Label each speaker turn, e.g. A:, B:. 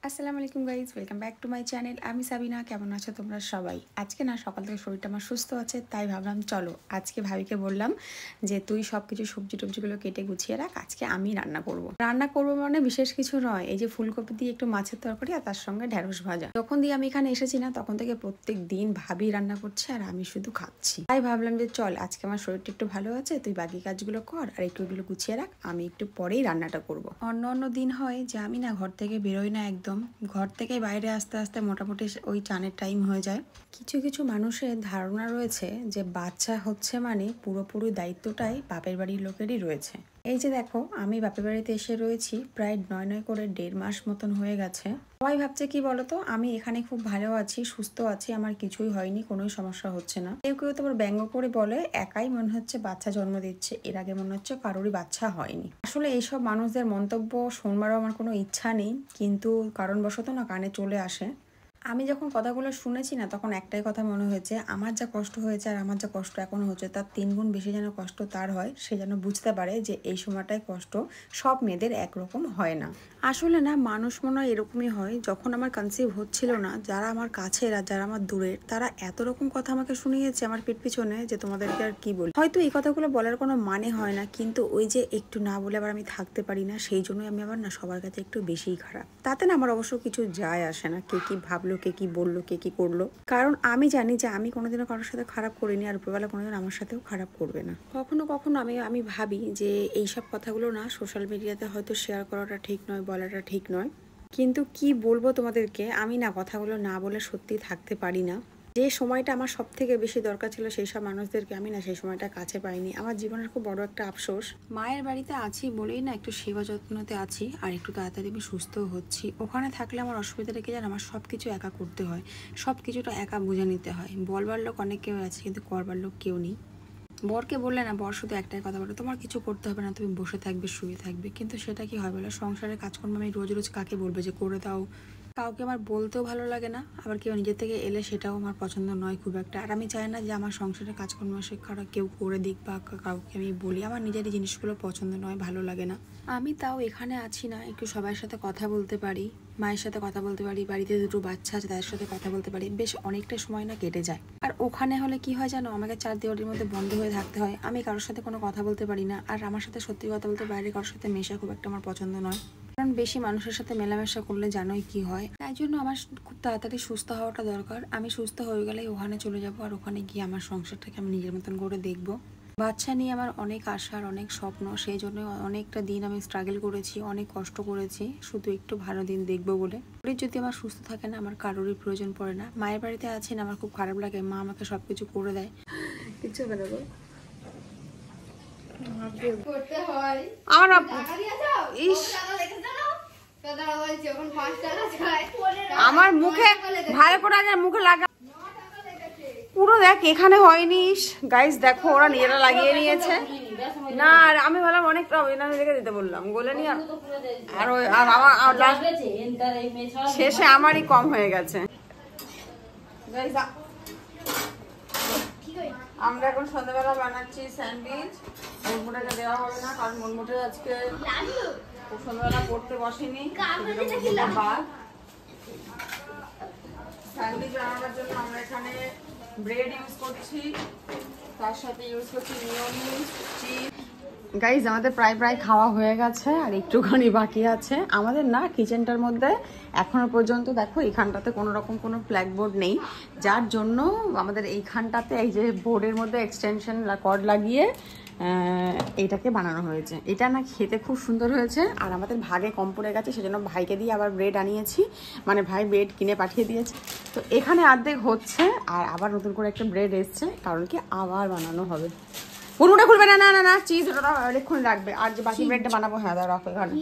A: আসসালামু আলাইকুম guys, welcome back to my channel. আমি সাবিনা। কেমন আছো তোমরা সবাই? আজকে না সকাল থেকে শরীরটা আমার সুস্থ আছে, তাই ভাবলাম চলো আজকে ভাবিকে বললাম যে তুই সব কিছু সবজি টবজিগুলো কেটে গুছিয়ে রাখ, আজকে আমি রান্না করব মানে বিশেষ কিছু নয়, এই যে ফুলকপি দিয়ে একটু মাছের তরকারি আর তার সঙ্গে ঢেঁড়স ভাজা। যখন দিয়ে আমি এখানে এসেছি না তখন থেকে প্রত্যেক দিন ভাবি রান্না করছে আর আমি শুধু খাচ্ছি। তাই ভাবলাম যে চল আজকে আমার শরীরটা একটু ভালো আছে, তুই বাকি কাজগুলো কর আর একটু এগুলো গুছিয়ে রাখ, আমি একটু পরেই রান্নাটা করব। অন্য দিন হয় যে আমি না ঘর থেকে বেরোই না, একদম ঘর থেকে বাইরে আস্তে আস্তে মোটামুটি ওই চানের টাইম হয়ে যায়। কিছু কিছু মানুষের ধারণা রয়েছে যে বাচ্চা হচ্ছে মানে পুরোপুরি দায়িত্বটাই বাপের বাড়ির লোকেরই রয়েছে। এই যে দেখো, আমি বাপের বাড়িতে এসে রয়েছি প্রায় 9 করে 1.5 মাস মতন হয়ে গেছে। সবাই ভাবছে কি বলতো, আমি এখানে খুব ভালো আছি, সুস্থ আছি, আমার কিছুই হয়নি, কোনো সমস্যা হচ্ছে না। কেউ কেউ তো আবার ব্যঙ্গ করে বলে একাই মনে হচ্ছে বাচ্চা জন্ম দিচ্ছে, এর আগে মনে হচ্ছে কারোরই বাচ্চা হয়নি। আসলে এইসব মানুষদের মন্তব্য শুনবারও আমার কোনো ইচ্ছা নেই, কিন্তু কারণবশত না কানে চলে আসে। আমি যখন কথাগুলো শুনেছি না তখন একটাই কথা মনে হয়েছে, আমার যা কষ্ট হয়েছে আর আমার যা কষ্ট এখনো হচ্ছে তার 3 গুণ বেশি যেন কষ্ট তার হয়, সে যেন বুঝতে পারে যে এই সময়টাই কষ্ট সব মেয়েদের একরকম হয় না। আসলে না মানুষ মনে হয় এরকমই হয়। যখন আমার কনসিভ হচ্ছিল না, যারা আমার কাছের আর যারা আমার দূরের, তারা এত রকম কথা আমাকে শুনিয়েছে আমার পিঠ পিছনে যে তোমাদেরকে আর কি বলি। হয়তো এই কথাগুলো বলার কোনো মানে হয় না, কিন্তু ওই যে একটু না বলে আবার আমি থাকতে পারি না, সেই জন্যই আমি আবার না সবার কাছে একটু বেশিই খারাপ। তাতে না আমার অবশ্য কিছু যায় আসে না কে কি ভাবলো, কে কি বললো, কে কি করলো, কারণ আমি জানি যে আমি কোনোদিনও কারোর সাথে খারাপ করিনি আর উপরবেলা কোনোদিন আমার সাথেও খারাপ করবে না। কখনো কখনো আমি ভাবি যে এইসব কথাগুলো না সোশ্যাল মিডিয়াতে হয়তো শেয়ার করাটা ঠিক নয়, বলাটা ঠিক নয়, কিন্তু কি বলবো তোমাদেরকে, আমি না কথাগুলো না বলে সত্যি থাকতে পারি না। যে সময়টা আমার সব থেকে বেশি দরকার ছিল সেই সব মানুষদেরকে আমি না সেই সময়টা কাছে পাইনি। আমার জীবনের খুব বড় একটা আফসোস। মায়ের বাড়িতে আছি বলেই না একটু সেবা যত্নতে আছি আর একটু তাড়াতাড়ি আমি সুস্থ হচ্ছি। ওখানে থাকলে আমার অসুবিধা রেখে যান, আমার সব কিছু একা করতে হয়, সব কিছুটা একা বুঝে নিতে হয়। বলবার লোক অনেক কেউ আছে কিন্তু করবার লোক কেউ নেই। বরকে বললে না, বর শুধু একটাই কথা বলে, তোমার কিছু করতে হবে না, তুমি বসে থাকবে, শুয়ে থাকবে। কিন্তু সেটা কি হয় বলো, সংসারের কাজকর্ম আমি রোজ রোজ কাকে বলবে যে করে দাও? কাউকে আমার বলতেও ভালো লাগে না, আবার কেউ নিজে থেকে এলে সেটাও আমার পছন্দ নয় খুব একটা। আর আমি চাই না যে আমার সংসারের কাজকর্ম শেখাটা কেউ করে দিক বা কাউকে আমি বলি। আমার নিজের জিনিসগুলো পছন্দ নয়, ভালো লাগে না। আমি তাও এখানে আছি না, একটু সবার সাথে কথা বলতে পারি, মায়ের সাথে কথা বলতে পারি, বাড়িতে 2টো বাচ্চা আছে তাদের সাথে কথা বলতে পারি, বেশ অনেকটা সময় না কেটে যায়। আর ওখানে হলে কি হয় জানো, আমাকে 4 দেওয়ালের মধ্যে বন্ধ হয়ে থাকতে হয়, আমি কারোর সাথে কোনো কথা বলতে পারি না। আর আমার সাথে সত্যি কথা বলতে বাইরে কারোর সাথে মেশা খুব একটা আমার পছন্দ নয়, কারণ বেশি মানুষের সাথে মেলামেশা করলে জানোই কি হয়। তাই জন্য আমার খুব তাড়াতাড়ি সুস্থ হওয়াটা দরকার। আমি সুস্থ হয়ে গেলেই ওখানে চলে যাব আর ওখানে গিয়ে আমার সংসারটাকে আমি নিজের মতন করে দেখবো। বাচ্চা নিয়ে আমার অনেক আশা আর অনেক স্বপ্ন, সেই জন্য অনেকটা দিন আমি স্ট্রাগল করেছি, অনেক কষ্ট করেছি, শুধু একটু ভালো দিন দেখবো বলে। যদি আমার সুস্থ থাকে না, আমার কারোরই প্রয়োজন পড়ে না। মায়ের বাড়িতে আছি না, আমার খুব খারাপ লাগে, মা আমাকে সবকিছু করে দেয়, কিচ্ছু হবে না। আমার মুখে ভালো করে আগে মুখে লাগা পুরো দেখ, এখানে হয়নি গাইস, দেখো ওরা নিজেরা লাগিয়ে নিয়েছে না। আর আমি ভাবলাম অনেকটা এখানে রেখে দিতে বললাম, গলে নিয়ে আর ওই আমার শেষে আমারই কম হয়ে গেছে। আমরা এখন সন্ধ্যাবেলা বানাচ্ছি স্যান্ডউইচ। মুনমুটাকে দেওয়া হবে না কারণ মুনমুটে আজকে সন্ধ্যাবেলা পড়তে বসেনি, স্যান্ডউইচ বানানোর জন্য আমরা এখানে ব্রেড ইউজ করছি, তার সাথে ইউজ করছি মিয়োনিজ, চিজ। গাইজ আমাদের প্রায় খাওয়া হয়ে গেছে আর একটুখানি বাকি আছে। আমাদের না কিচেনটার মধ্যে এখনো পর্যন্ত দেখো এইখানটাতে কোনো রকম কোনো ফ্ল্যাগ বোর্ড নেই, যার জন্য আমাদের এইখানটাতে এই যে বোর্ডের মধ্যে এক্সটেনশন কর্ড লাগিয়ে এইটাকে বানানো হয়েছে। এটা না খেতে খুব সুন্দর হয়েছে আর আমাদের ভাগে কম পড়ে গেছে, সেজন্য ভাইকে দিয়ে আবার ব্রেড আনিয়েছি, মানে ভাই ব্রেড কিনে পাঠিয়ে দিয়েছে। তো এখানে অর্ধেক হচ্ছে আর আবার নতুন করে একটা ব্রেড এসছে, কারণ কি আবার বানানো হবে। পুরোটা খুলবে না, না না না চিজ ওটা অনেকক্ষণ লাগবে, আর যে বাকি ব্রেডটা বানাবো হ্যাঁ রাখো এখানে।